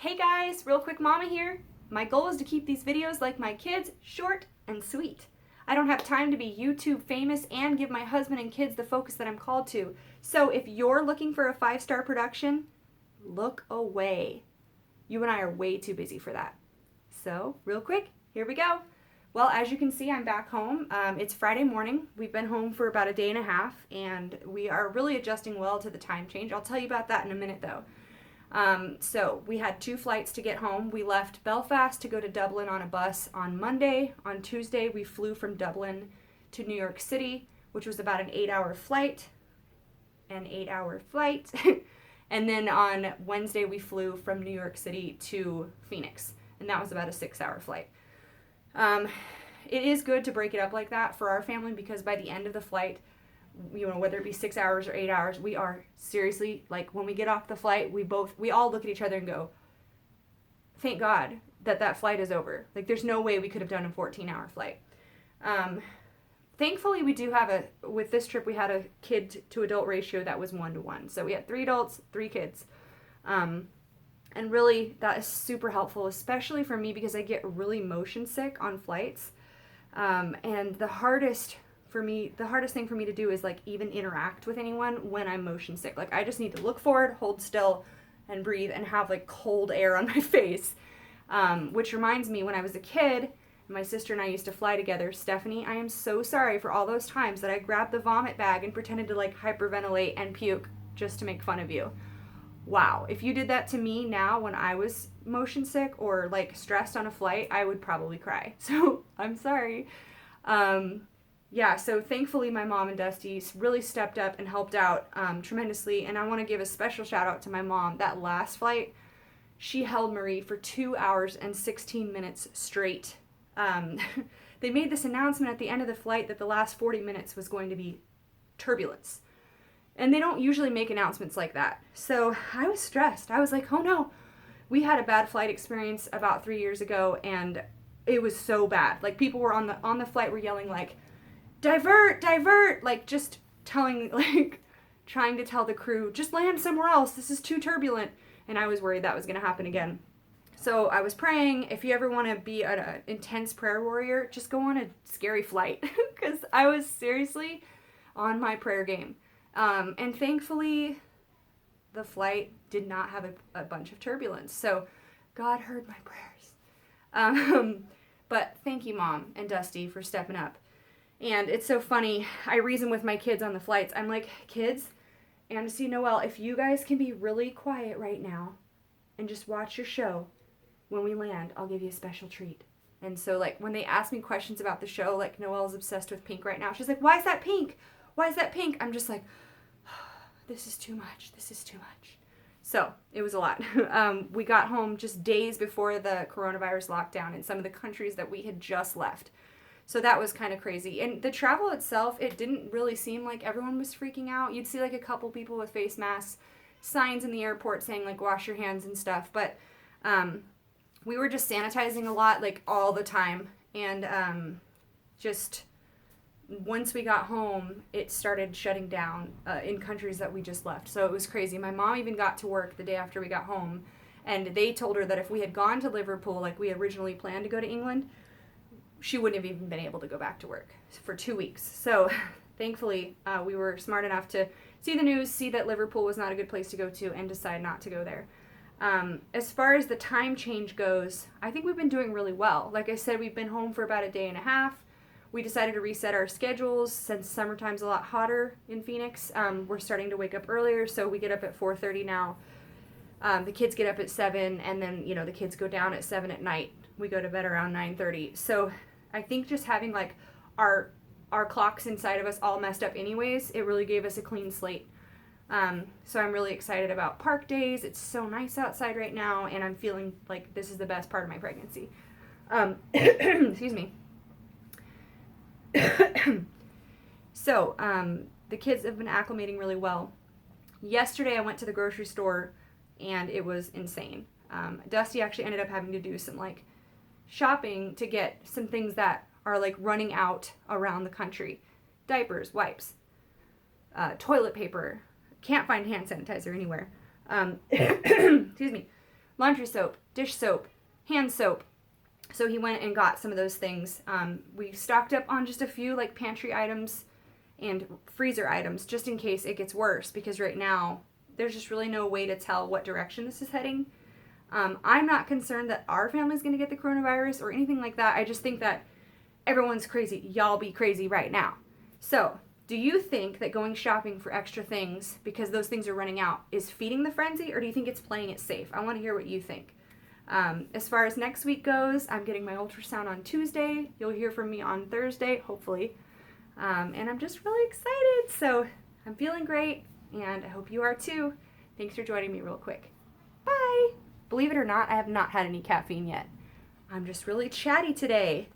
Hey guys, real quick mama here. My goal is to keep these videos like my kids short and sweet. I don't have time to be YouTube famous and give my husband and kids the focus that I'm called to. So if you're looking for a 5-star production, look away. You and I are way too busy for that. So real quick, here we go. Well, as you can see, I'm back home. It's Friday morning. We've been home for about a day and a half, and we are really adjusting well to the time change. I'll tell you about that in a minute though. So we had 2 flights to get home. We left Belfast to go to Dublin on a bus on Monday. On Tuesday, we flew from Dublin to New York City, which was about an 8-hour flight. And then on Wednesday, we flew from New York City to Phoenix, and that was about a 6-hour flight. It is good to break it up like that for our family because by the end of the flight, whether it be 6 hours or 8 hours, we are seriously, like, when we get off the flight, we all look at each other and go, thank God that flight is over. Like, there's no way we could have done a 14-hour flight. Thankfully, we do have with this trip, we had a kid to adult ratio that was 1-to-1. So we had 3 adults, 3 kids. And really, that is super helpful, especially for me because I get really motion sick on flights. And the hardest thing for me to do is like even interact with anyone when I'm motion sick. Like I just need to look forward, hold still, and breathe and have like cold air on my face. Which reminds me, when I was a kid, my sister and I used to fly together. Stephanie, I am so sorry for all those times that I grabbed the vomit bag and pretended to like hyperventilate and puke just to make fun of you. Wow, if you did that to me now when I was motion sick or like stressed on a flight, I would probably cry. So I'm sorry. Yeah, so thankfully my mom and Dusty really stepped up and helped out tremendously. And I want to give a special shout out to my mom. That last flight, she held Marie for 2 hours and 16 minutes straight. They made this announcement at the end of the flight that the last 40 minutes was going to be turbulence. And they don't usually make announcements like that. So I was stressed. I was like, oh no. We had a bad flight experience about 3 years ago, and it was so bad. Like people were on the flight were yelling like, divert, like just trying to tell the crew, just land somewhere else. This is too turbulent. And I was worried that was going to happen again. So I was praying. If you ever want to be an intense prayer warrior, just go on a scary flight because I was seriously on my prayer game. And thankfully, the flight did not have a bunch of turbulence. So God heard my prayers. But thank you, Mom and Dusty, for stepping up. And it's so funny. I reason with my kids on the flights. I'm like, kids, Amnesty, Noelle, if you guys can be really quiet right now and just watch your show, when we land, I'll give you a special treat. And so, like, when they ask me questions about the show, like, Noelle's obsessed with pink right now. She's like, why is that pink? Why is that pink? I'm just like, this is too much. This is too much. So it was a lot. We got home just days before the coronavirus lockdown in some of the countries that we had just left. So that was kind of crazy. And the travel itself, it didn't really seem like everyone was freaking out. You'd see like a couple people with face masks, signs in the airport saying like wash your hands and stuff. But we were just sanitizing a lot, like all the time. And just once we got home, it started shutting down in countries that we just left. So it was crazy. My mom even got to work the day after we got home, and they told her that if we had gone to Liverpool like we originally planned to go to England, she wouldn't have even been able to go back to work for 2 weeks. So thankfully, we were smart enough to see the news, see that Liverpool was not a good place to go to, and decide not to go there. As far as the time change goes, I think we've been doing really well. Like I said, we've been home for about a day and a half. We decided to reset our schedules since summertime's a lot hotter in Phoenix. We're starting to wake up earlier, so we get up at 4:30 now. The kids get up at 7, and then, the kids go down at 7 at night. We go to bed around 9:30. So I think just having, like, our clocks inside of us all messed up anyways, it really gave us a clean slate. So I'm really excited about park days. It's so nice outside right now, and I'm feeling like this is the best part of my pregnancy. Excuse me. So, the kids have been acclimating really well. Yesterday I went to the grocery store and it was insane. Dusty actually ended up having to do some like shopping to get some things that are like running out around the country. Diapers, wipes, toilet paper. Can't find hand sanitizer anywhere. Excuse me. laundry soap, dish soap, hand soap. So he went and got some of those things. We stocked up on just a few like pantry items and freezer items just in case it gets worse, because right now there's just really no way to tell what direction this is heading. I'm not concerned that our family's going to get the coronavirus or anything like that. I just think that everyone's crazy. Y'all be crazy right now. So, do you think that going shopping for extra things because those things are running out is feeding the frenzy, or do you think it's playing it safe? I want to hear what you think. As far as next week goes, I'm getting my ultrasound on Tuesday. You'll hear from me on Thursday, hopefully. And I'm just really excited. So I'm feeling great, and I hope you are too. Thanks for joining me real quick. Bye. Believe it or not, I have not had any caffeine yet. I'm just really chatty today.